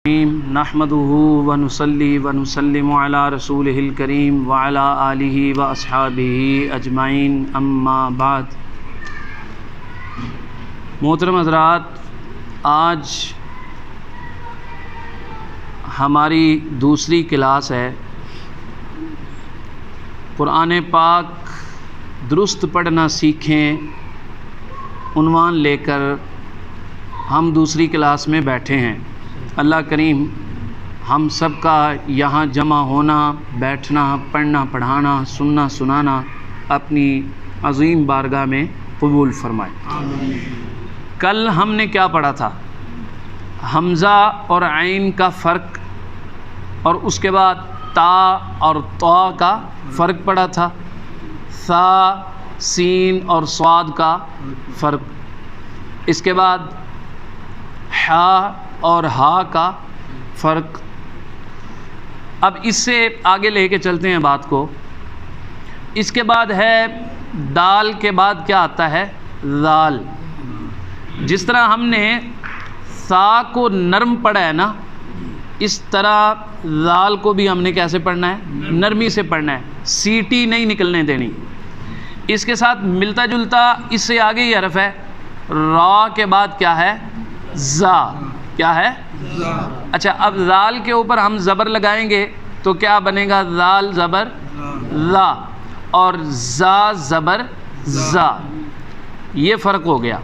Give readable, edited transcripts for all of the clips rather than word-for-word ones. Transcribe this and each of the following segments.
نحمده ونصلي ونسلم على رسوله الكريم وعلى آله وأصحابه أجمعين اما بعد۔ محترم حضرات، آج ہماری دوسری کلاس ہے قرآن پاک درست پڑھنا سیکھیں عنوان لے کر ہم دوسری کلاس میں بیٹھے ہیں۔ اللہ کریم ہم سب کا یہاں جمع ہونا، بیٹھنا، پڑھنا پڑھانا، سننا سنانا اپنی عظیم بارگاہ میں قبول فرمائے۔ کل ہم نے کیا پڑھا تھا؟ حمزہ اور عین کا فرق، اور اس کے بعد تا اور طا کا فرق پڑھا تھا، ثا، سین اور صاد کا فرق، اس کے بعد حا اور ہا کا فرق۔ اب اس سے آگے لے کے چلتے ہیں بات کو۔ اس کے بعد ہے دال کے بعد کیا آتا ہے؟ ذال۔ جس طرح ہم نے سا کو نرم پڑھا ہے نا، اس طرح ذال کو بھی ہم نے کیسے پڑھنا ہے؟ نرمی سے پڑھنا ہے، سیٹی نہیں نکلنے دینی۔ اس کے ساتھ ملتا جلتا اس سے آگے ہی حرف ہے، را کے بعد کیا ہے؟ زا۔ کیا ہے؟ اچھا، اب ذال کے اوپر ہم زبر لگائیں گے تو کیا بنے گا؟ ذال زبر لا اور زا زبر زا۔ یہ فرق ہو گیا۔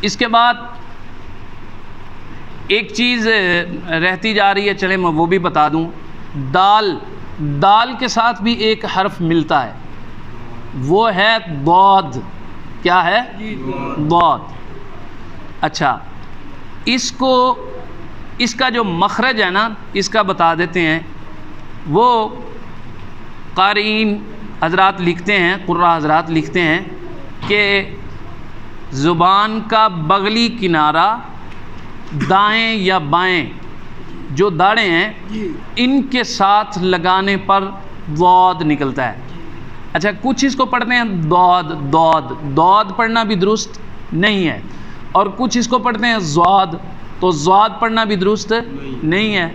اس کے بعد ایک چیز رہتی جا رہی ہے، چلیں میں وہ بھی بتا دوں۔ دال، دال کے ساتھ بھی ایک حرف ملتا ہے، وہ ہے ضاد۔ کیا ہے؟ ضاد۔ اچھا، اس کا جو مخرج ہے نا، اس کا بتا دیتے ہیں۔ وہ قارئین حضرات لکھتے ہیں، قراء حضرات لکھتے ہیں کہ زبان کا بغلی کنارہ دائیں یا بائیں جو داڑیں ہیں ان کے ساتھ لگانے پر ضاد نکلتا ہے۔ اچھا، کچھ اس کو پڑھتے ہیں دود، دود، دود پڑھنا بھی درست نہیں ہے، اور کچھ اس کو پڑھتے ہیں زواد، تو زواد پڑھنا بھی درست نہیں ہے۔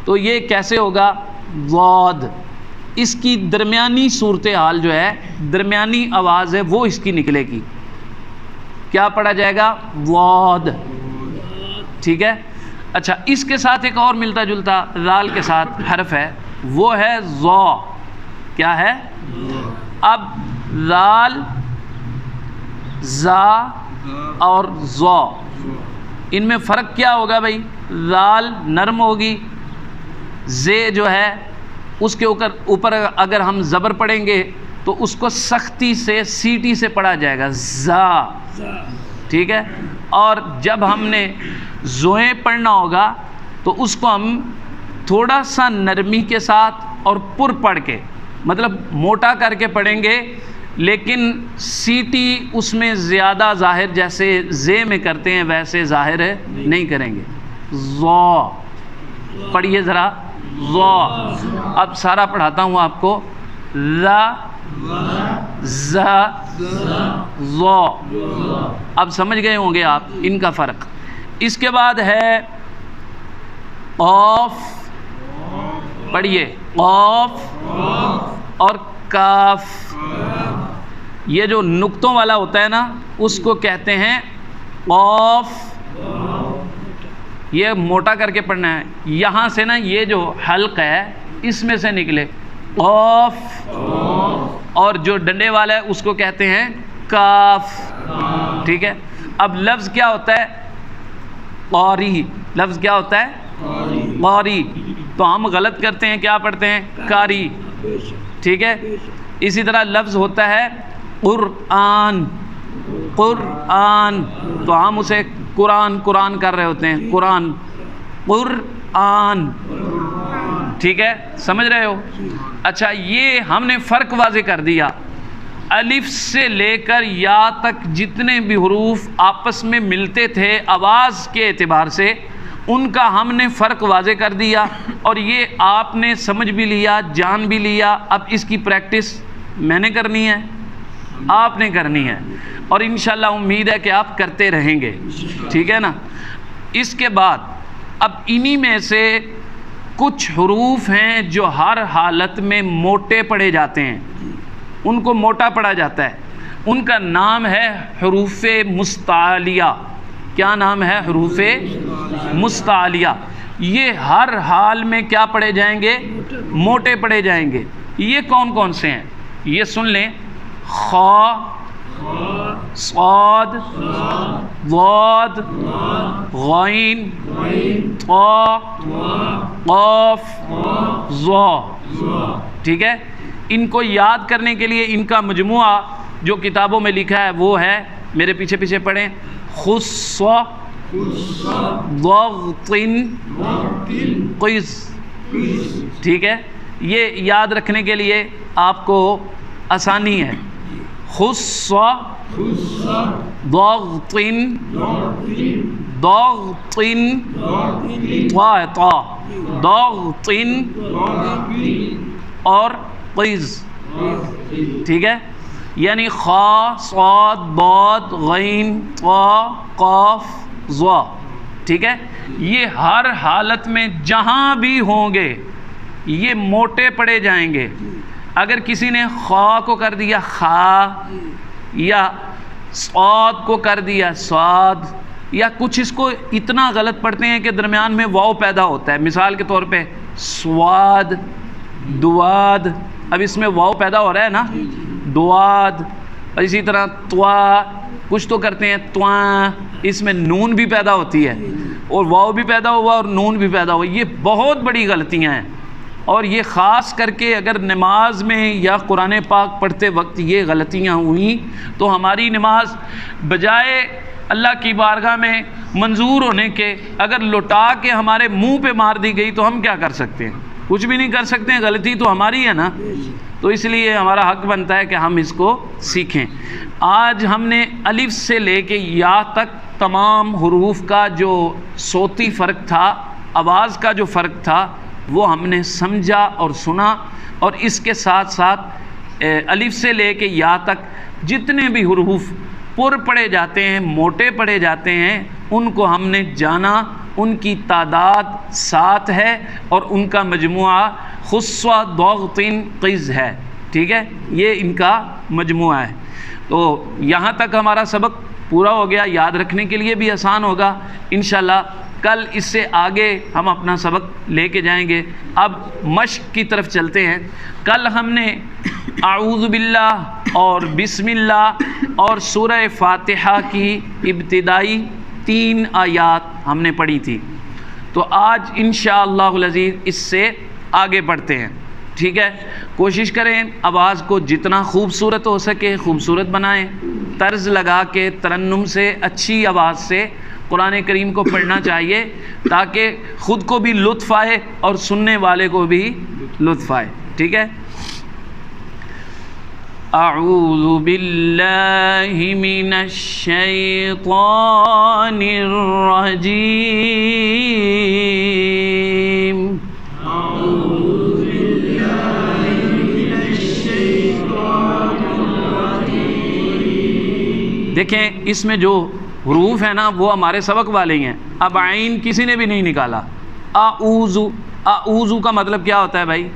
تو یہ کیسے ہوگا؟ زواد۔ اس کی درمیانی صورتحال جو ہے، درمیانی آواز ہے، وہ اس کی نکلے گی۔ کیا پڑھا جائے گا؟ زواد۔ ٹھیک ہے۔ اچھا، اس کے ساتھ ایک اور ملتا جلتا ذال کے ساتھ حرف ہے، وہ ہے زو۔ کیا ہے؟ اب ذال، زا اور زو، ان میں فرق کیا ہوگا بھائی؟ ذال نرم ہوگی، زے جو ہے اس کے اوپر اگر ہم زبر پڑھیں گے تو اس کو سختی سے سیٹی سے پڑھا جائے گا، زا۔ ٹھیک ہے۔ اور جب ہم نے زوئیں پڑھنا ہوگا تو اس کو ہم تھوڑا سا نرمی کے ساتھ اور پر پڑھ کے، مطلب موٹا کر کے پڑھیں گے، لیکن سیٹی اس میں زیادہ ظاہر جیسے زے میں کرتے ہیں ویسے ظاہر نہیں کریں گے۔ زو پڑھیے ذرا، زو۔ اب سارا پڑھاتا ہوں آپ کو۔ لا، ز، زو۔ اب سمجھ گئے ہوں گے آپ ان کا فرق۔ اس کے بعد ہے قاف، پڑھیے، قاف اور کاف۔ یہ جو نقطوں والا ہوتا ہے نا، اس کو کہتے ہیں قاف۔ یہ موٹا کر کے پڑھنا ہے، یہاں سے نا یہ جو حلق ہے اس میں سے نکلے قاف، اور جو ڈنڈے والا ہے اس کو کہتے ہیں کاف۔ ٹھیک ہے۔ اب لفظ کیا ہوتا ہے؟ قاری۔ لفظ کیا ہوتا ہے؟ قاری۔ تو ہم غلط کرتے ہیں، کیا پڑھتے ہیں؟ قاری۔ ٹھیک ہے۔ اسی طرح لفظ ہوتا ہے قرآن، قرآن، تو ہم اسے قرآن قرآن کر رہے ہوتے ہیں، قرآن، قرآن۔ ٹھیک ہے، سمجھ رہے ہو؟ اچھا، یہ ہم نے فرق واضح کر دیا۔ الف سے لے کر یا تک جتنے بھی حروف آپس میں ملتے تھے آواز کے اعتبار سے، ان کا ہم نے فرق واضح کر دیا، اور یہ آپ نے سمجھ بھی لیا، جان بھی لیا۔ اب اس کی پریکٹس میں نے کرنی ہے، آپ نے کرنی ہے، اور انشاءاللہ امید ہے کہ آپ کرتے رہیں گے۔ ٹھیک ہے نا۔ اس کے بعد اب انہی میں سے کچھ حروف ہیں جو ہر حالت میں موٹے پڑھے جاتے ہیں، ان کو موٹا پڑھا جاتا ہے، ان کا نام ہے حروف مستعلیہ۔ کیا نام ہے؟ حروف مستعلیہ۔ یہ ہر حال میں کیا پڑھے جائیں گے؟ موٹے پڑھے جائیں گے۔ یہ کون کون سے ہیں؟ یہ سن لیں، خا، صاد، ضاد، غین، طا، قاف، ظا۔ ٹھیک ہے، ان کو یاد کرنے کے لیے ان کا مجموعہ جو کتابوں میں لکھا ہے وہ ہے، میرے پیچھے پیچھے پڑھیں، خص، ضغط، قز۔ ٹھیک ہے، یہ یاد رکھنے کے لیے آپ کو آسانی ہے۔ خص، ضغط، ضغط، طا ہے طا، ضغط اور قز۔ ٹھیک ہے، یعنی خا، صاد، ضاد، غین، طا، قاف، ظا۔ ٹھیک ہے، یہ ہر حالت میں جہاں بھی ہوں گے یہ موٹے پڑے جائیں گے۔ اگر کسی نے خا کو کر دیا خا، یا صاد کو کر دیا صاد، یا کچھ اس کو اتنا غلط پڑھتے ہیں کہ درمیان میں واو پیدا ہوتا ہے، مثال کے طور پہ سواد، دواد، اب اس میں واو پیدا ہو رہا ہے نا، دواد۔ اور اسی طرح توا، کچھ تو کرتے ہیں تواں، اس میں نون بھی پیدا ہوتی ہے، اور واو بھی پیدا ہوا اور نون بھی پیدا ہوا۔ یہ بہت بڑی غلطیاں ہیں، اور یہ خاص کر کے اگر نماز میں یا قرآن پاک پڑھتے وقت یہ غلطیاں ہوئیں تو ہماری نماز بجائے اللہ کی بارگاہ میں منظور ہونے کے اگر لوٹا کے ہمارے منہ پہ مار دی گئی تو ہم کیا کر سکتے ہیں؟ کچھ بھی نہیں کر سکتے ہیں، غلطی تو ہماری ہے نا۔ تو اس لیے ہمارا حق بنتا ہے کہ ہم اس کو سیکھیں۔ آج ہم نے الف سے لے کے یا تک تمام حروف کا جو صوتی فرق تھا، آواز کا جو فرق تھا، وہ ہم نے سمجھا اور سنا، اور اس کے ساتھ ساتھ الف سے لے کے یا تک جتنے بھی حروف پر پڑھے جاتے ہیں، موٹے پڑھے جاتے ہیں، ان کو ہم نے جانا۔ ان کی تعداد 7 ہے اور ان کا مجموعہ خص، ضغط، قز ہے۔ ٹھیک ہے، یہ ان کا مجموعہ ہے۔ تو یہاں تک ہمارا سبق پورا ہو گیا، یاد رکھنے کے لیے بھی آسان ہوگا انشاءاللہ۔ کل اس سے آگے ہم اپنا سبق لے کے جائیں گے۔ اب مشق کی طرف چلتے ہیں۔ کل ہم نے اعوذ باللہ اور بسم اللہ اور سورہ فاتحہ کی ابتدائی 3 آیات ہم نے پڑھی تھی، تو آج انشاءاللہ العزیز اس سے آگے بڑھتے ہیں۔ ٹھیک ہے، کوشش کریں آواز کو جتنا خوبصورت ہو سکے خوبصورت بنائیں، طرز لگا کے ترنم سے، اچھی آواز سے قرآن کریم کو پڑھنا چاہیے تاکہ خود کو بھی لطف آئے اور سننے والے کو بھی لطف آئے۔ ٹھیک ہے، اعوذ باللہ من الشیطان الرجیم، اعوذ باللہ من الشیطان الرجیم۔ دیکھیں اس میں جو حروف ہیں نا وہ ہمارے سبق والے ہی ہیں۔ اب عین کسی نے بھی نہیں نکالا۔ اعوذ، اعوذ کا مطلب کیا ہوتا ہے بھائی؟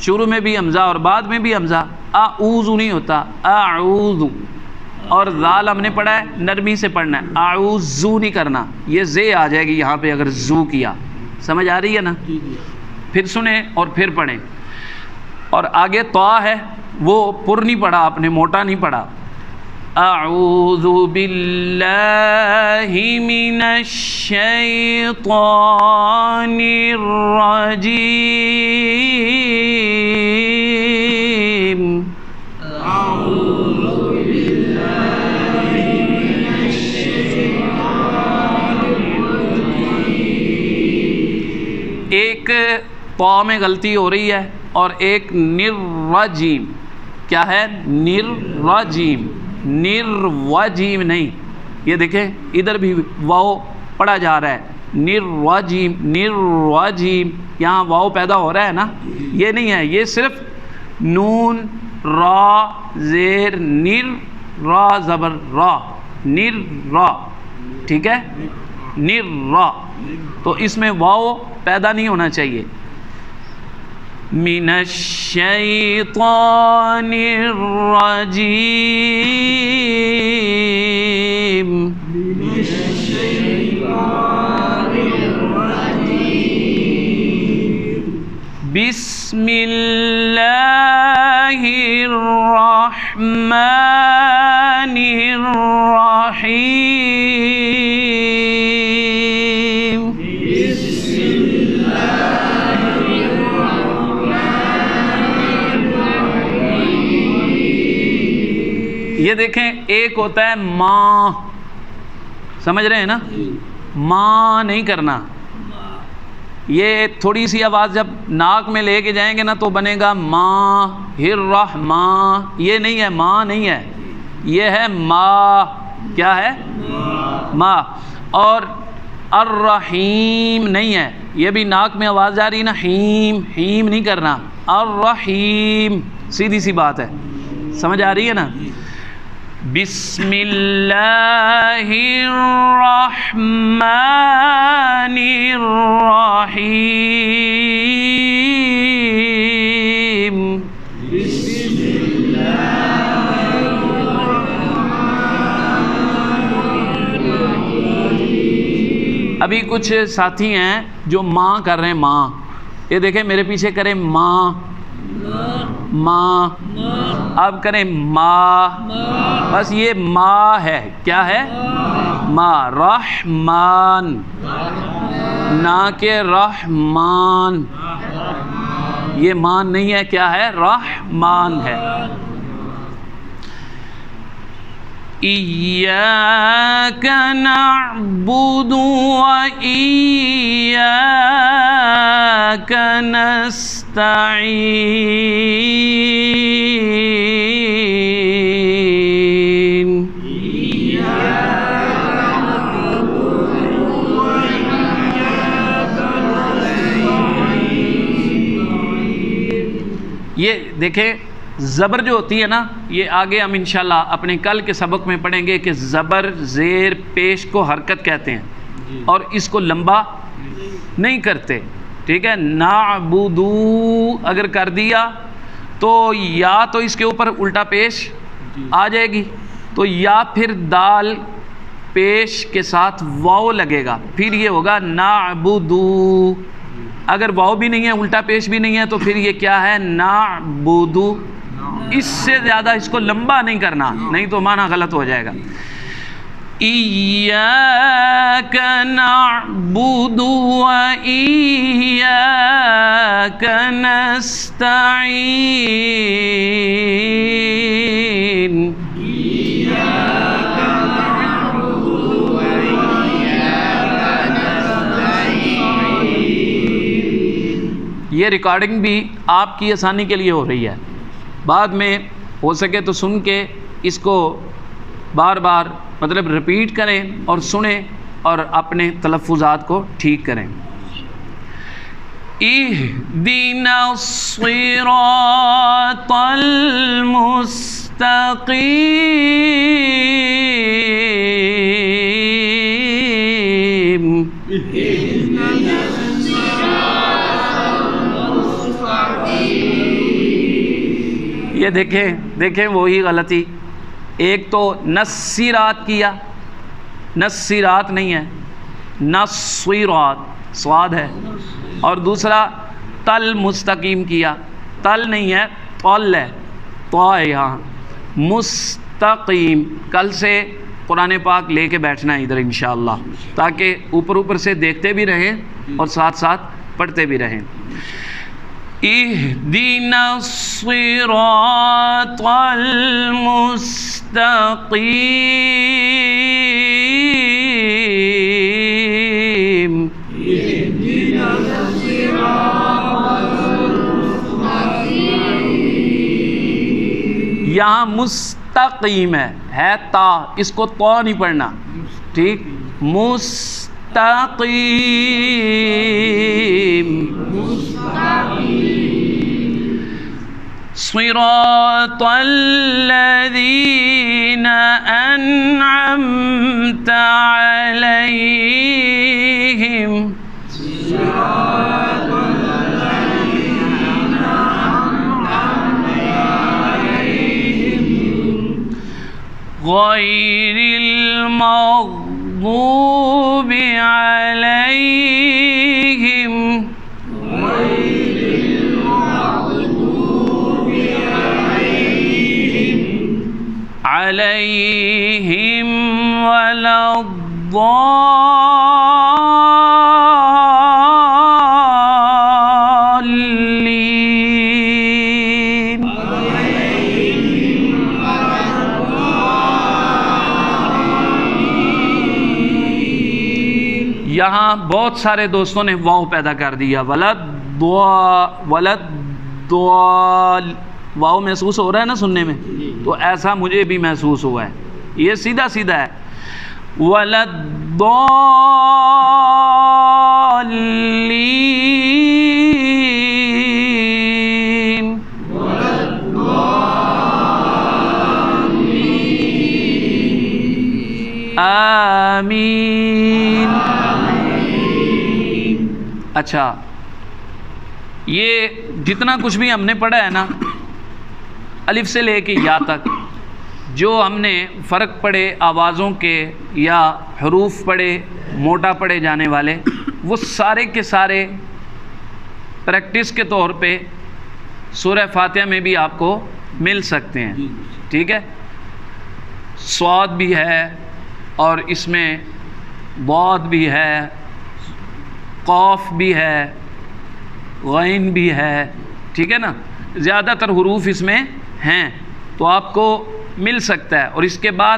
شروع میں بھی حمزہ اور بعد میں بھی حمزہ، اعوذ نہیں ہوتا، اعوذ۔ اور ذال ہم نے پڑھا ہے نرمی سے پڑھنا ہے، اعوذ نہیں کرنا، یہ زے آ جائے گی یہاں پہ اگر زو کیا۔ سمجھ آ رہی ہے نا؟ پھر سنیں اور پھر پڑھیں۔ اور آگے طا ہے، وہ پر نہیں پڑھا آپ نے، موٹا نہیں پڑھا۔ اعوذ باللہ من الشیطان الرجیم، اعوذ باللہ من الشیطان الرجیم۔ ایک طا میں غلطی ہو رہی ہے اور ایک نرجیم۔ کیا ہے؟ نرجیم، نروجیم نہیں۔ یہ دیکھیں ادھر بھی واو پڑھا جا رہا ہے، نروجیم، نروجیم، یہاں واو پیدا ہو رہا ہے نا، یہ نہیں ہے، یہ صرف نون را زیر نر، را زبر را، نر را۔ ٹھیک ہے، نِرَّ، تو اس میں واو پیدا نہیں ہونا چاہیے. من الشیطان الرجیم. بسم اللہ الرحمن الرحیم. یہ دیکھیں ایک ہوتا ہے ماں، سمجھ رہے ہیں نا، ماں نہیں کرنا. یہ تھوڑی سی آواز جب ناک میں لے کے جائیں گے نا تو بنے گا ماں الرحمن. یہ نہیں ہے، ماں نہیں ہے، یہ ہے ماں. کیا ہے؟ ماں. اور الرحیم نہیں ہے، یہ بھی ناک میں آواز جا رہی نا، ہیم ہیم نہیں کرنا. الرحیم سیدھی سی بات ہے، سمجھ آ رہی ہے نا. بسم اللہ الرحمن الرحیم. ابھی کچھ ساتھی ہیں جو ماں کر رہے ہیں، ماں. یہ دیکھیں میرے پیچھے کریں ماں ماں. اب کریں ماں. بس یہ ماں ہے. کیا ہے؟ ماں. رحمان نہ کہ رحمان. یہ مان نہیں ہے، کیا ہے؟ رحمان ہے. ایاک نعبد و ایاک نستعین. یہ دیکھیں زبر جو ہوتی ہے نا، یہ آگے ہم انشاءاللہ اپنے کل کے سبق میں پڑھیں گے کہ زبر زیر پیش کو حرکت کہتے ہیں اور اس کو لمبا نہیں کرتے. ٹھیک ہے. نعبدو اگر کر دیا تو یا تو اس کے اوپر الٹا پیش آ جائے گی، تو یا پھر دال پیش کے ساتھ واو لگے گا، پھر یہ ہوگا نعبدو. اگر واو بھی نہیں ہے، الٹا پیش بھی نہیں ہے، تو پھر یہ کیا ہے؟ نعبدو. اس سے زیادہ اس کو لمبا نہیں کرنا، نہیں تو معنی غلط ہو جائے گا. ایاک نعبد و ایاک نستعین. یہ ریکارڈنگ بھی آپ کی آسانی کے لیے ہو رہی ہے. بعد میں ہو سکے تو سن کے اس کو بار بار مطلب ریپیٹ کریں اور سنیں اور اپنے تلفظات کو ٹھیک کریں. اہدنا الصراط المستقیم. یہ دیکھیں وہی غلطی. ایک تو نصیرات کیا، نصیرات نہیں ہے، نصیرات سواد ہے. اور دوسرا تل مستقیم کیا، تل نہیں ہے، طل ہے، طا ہے یہاں. مستقیم. کل سے قرآن پاک لے کے بیٹھنا ہے ادھر انشاءاللہ، تاکہ اوپر سے دیکھتے بھی رہیں اور ساتھ ساتھ پڑھتے بھی رہیں. اہدنا الصراط المستقیم. یہاں مستقیم ہے تا، اس کو تو نہیں پڑھنا. ٹھیک. مستقیم. صراط الذین انعمت علیہم غیر المغضوب علیہم علیہم ولا الضالین۔ یہاں بہت سارے دوستوں نے واو پیدا کر دیا، ولد ضال، واو محسوس ہو رہا ہے نا سننے میں، تو ایسا مجھے بھی محسوس ہوا ہے، یہ سیدھا سیدھا ہے، ولضالین، آمین۔ اچھا، یہ جتنا کچھ بھی ہم نے پڑھا ہے نا الف سے لے کے یا تک، جو ہم نے فرق پڑھے آوازوں کے یا حروف پڑھے موٹا پڑھے جانے والے، وہ سارے کے سارے پریکٹس کے طور پہ سورہ فاتحہ میں بھی آپ کو مل سکتے ہیں، ٹھیک ہے؟ صاد بھی ہے اور اس میں ضاد بھی ہے، قاف بھی ہے، غین بھی ہے، ٹھیک ہے نا؟ زیادہ تر حروف اس میں ہیں تو آپ کو مل سکتا ہے۔ اور اس کے بعد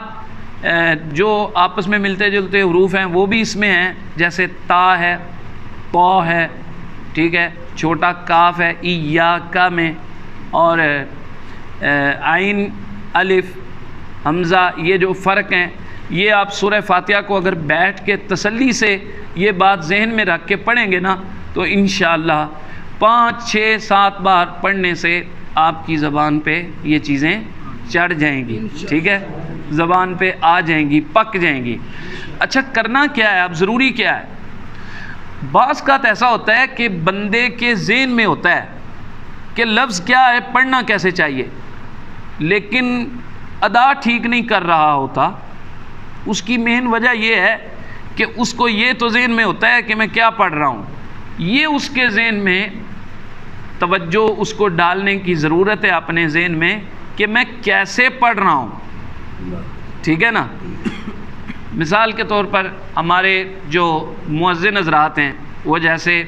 جو آپس میں ملتے جلتے حروف ہیں وہ بھی اس میں ہیں، جیسے تا ہے، طا ہے، ٹھیک ہے، چھوٹا کاف ہے ایاکا میں، اور عین، الف، حمزہ، یہ جو فرق ہیں یہ آپ سورہ فاتحہ کو اگر بیٹھ کے تسلی سے یہ بات ذہن میں رکھ کے پڑھیں گے نا تو انشاءاللہ 5 6 7 بار پڑھنے سے آپ کی زبان پہ یہ چیزیں چڑھ جائیں گی، ٹھیک ہے، زبان پہ آ جائیں گی، پک جائیں گی۔ اچھا، کرنا کیا ہے اب، ضروری کیا ہے؟ بعض کا ایسا ہوتا ہے کہ بندے کے ذہن میں ہوتا ہے کہ لفظ کیا ہے، پڑھنا کیسے چاہیے، لیکن ادا ٹھیک نہیں کر رہا ہوتا۔ اس کی مین وجہ یہ ہے کہ اس کو یہ تو ذہن میں ہوتا ہے کہ میں کیا پڑھ رہا ہوں، یہ اس کے ذہن میں توجہ اس کو ڈالنے کی ضرورت ہے اپنے ذہن میں کہ میں کیسے پڑھ رہا ہوں، ٹھیک ہے نا؟ مثال کے طور پر ہمارے جو مؤذن حضرات ہیں وہ جیسے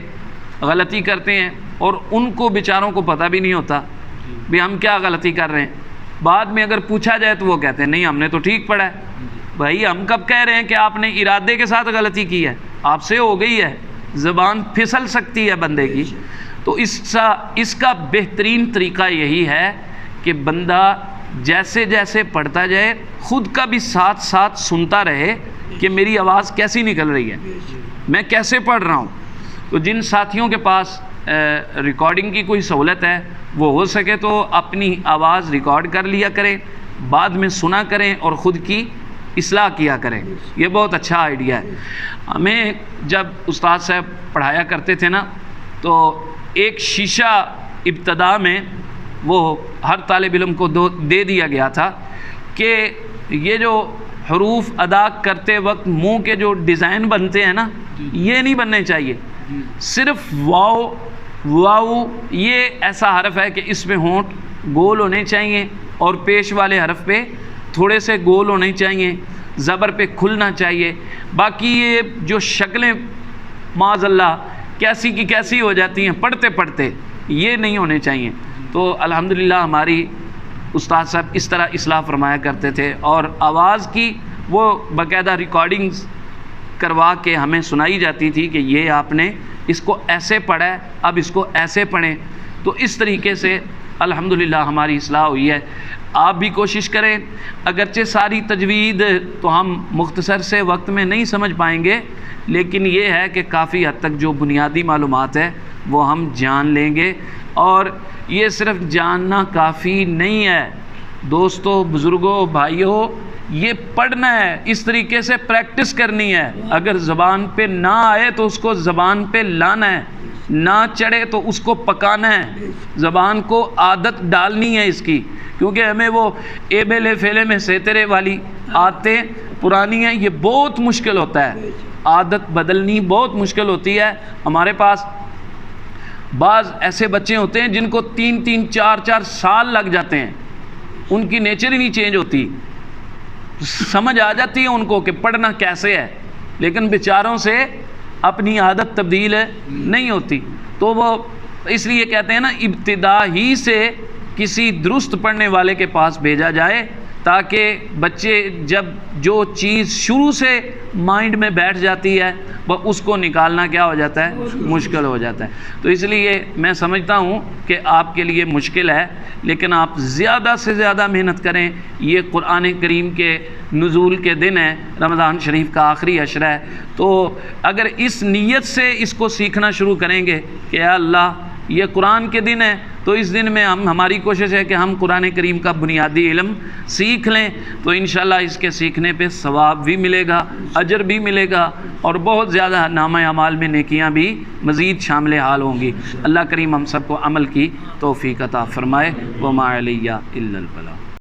غلطی کرتے ہیں اور ان کو بیچاروں کو پتہ بھی نہیں ہوتا بھی ہم کیا غلطی کر رہے ہیں، بعد میں اگر پوچھا جائے تو وہ کہتے ہیں نہیں ہم نے تو ٹھیک پڑھا ہے۔ بھائی ہم کب کہہ رہے ہیں کہ آپ نے ارادے کے ساتھ غلطی کی ہے، آپ سے ہو گئی ہے، زبان پھسل سکتی ہے بندے کی۔ تو اس کا بہترین طریقہ یہی ہے کہ بندہ جیسے جیسے پڑھتا جائے خود کا بھی ساتھ ساتھ سنتا رہے کہ میری آواز کیسی نکل رہی ہے، میں کیسے پڑھ رہا ہوں۔ تو جن ساتھیوں کے پاس ریکارڈنگ کی کوئی سہولت ہے وہ ہو سکے تو اپنی آواز ریکارڈ کر لیا کریں، بعد میں سنا کریں اور خود کی اصلاح کیا کریں، یہ بہت اچھا آئیڈیا ہے۔ ہمیں جب استاد صاحب پڑھایا کرتے تھے نا تو ایک شیشہ ابتدا میں وہ ہر طالب علم کو دے دیا گیا تھا کہ یہ جو حروف ادا کرتے وقت منہ کے جو ڈیزائن بنتے ہیں نا یہ نہیں بننے چاہیے، صرف واو یہ ایسا حرف ہے کہ اس میں ہونٹ گول ہونے چاہیے اور پیش والے حرف پہ تھوڑے سے گول ہونے چاہیے، زبر پہ کھلنا چاہیے، باقی یہ جو شکلیں معاذ اللہ کیسی کی کیسی ہو جاتی ہیں پڑھتے پڑھتے، یہ نہیں ہونے چاہیے۔ تو الحمدللہ ہماری استاد صاحب اس طرح اصلاح فرمایا کرتے تھے اور آواز کی وہ باقاعدہ ریکارڈنگز کروا کے ہمیں سنائی جاتی تھی کہ یہ آپ نے اس کو ایسے پڑھا ہے، اب اس کو ایسے پڑھیں۔ تو اس طریقے سے الحمدللہ ہماری اصلاح ہوئی ہے۔ آپ بھی کوشش کریں، اگرچہ ساری تجوید تو ہم مختصر سے وقت میں نہیں سمجھ پائیں گے، لیکن یہ ہے کہ کافی حد تک جو بنیادی معلومات ہے وہ ہم جان لیں گے۔ اور یہ صرف جاننا کافی نہیں ہے دوستو، بزرگوں، بھائیوں، یہ پڑھنا ہے، اس طریقے سے پریکٹس کرنی ہے۔ اگر زبان پہ نہ آئے تو اس کو زبان پہ لانا ہے، نہ چڑھے تو اس کو پکانا ہے، زبان کو عادت ڈالنی ہے اس کی، کیونکہ ہمیں وہ اے بیلے فیلے میں سیترے والی عادتیں پرانی ہیں، یہ بہت مشکل ہوتا ہے، عادت بدلنی بہت مشکل ہوتی ہے۔ ہمارے پاس بعض ایسے بچے ہوتے ہیں جن کو 3-3 4-4 سال لگ جاتے ہیں، ان کی نیچر ہی نہیں چینج ہوتی، سمجھ آ جاتی ہے ان کو کہ پڑھنا کیسے ہے، لیکن بیچاروں سے اپنی عادت تبدیل نہیں ہوتی۔ تو وہ اس لیے کہتے ہیں نا، ابتدا ہی سے کسی درست پڑھنے والے کے پاس بھیجا جائے، تاکہ بچے جب جو چیز شروع سے مائنڈ میں بیٹھ جاتی ہے وہ اس کو نکالنا کیا ہو جاتا ہے، مشکل ہو جاتا ہے۔ تو اس لیے میں سمجھتا ہوں کہ آپ کے لیے مشکل ہے، لیکن آپ زیادہ سے زیادہ محنت کریں۔ یہ قرآن کریم کے نزول کے دن ہے، رمضان شریف کا آخری عشرہ ہے، تو اگر اس نیت سے اس کو سیکھنا شروع کریں گے کہ اے اللہ یہ قرآن کے دن ہے، تو اس دن میں ہماری کوشش ہے کہ ہم قرآن کریم کا بنیادی علم سیکھ لیں، تو انشاءاللہ اس کے سیکھنے پہ ثواب بھی ملے گا، اجر بھی ملے گا، اور بہت زیادہ نامہ اعمال میں نیکیاں بھی مزید شامل حال ہوں گی۔ اللہ کریم ہم سب کو عمل کی توفیق عطا فرمائے۔ وما علیہ الا البلاغ۔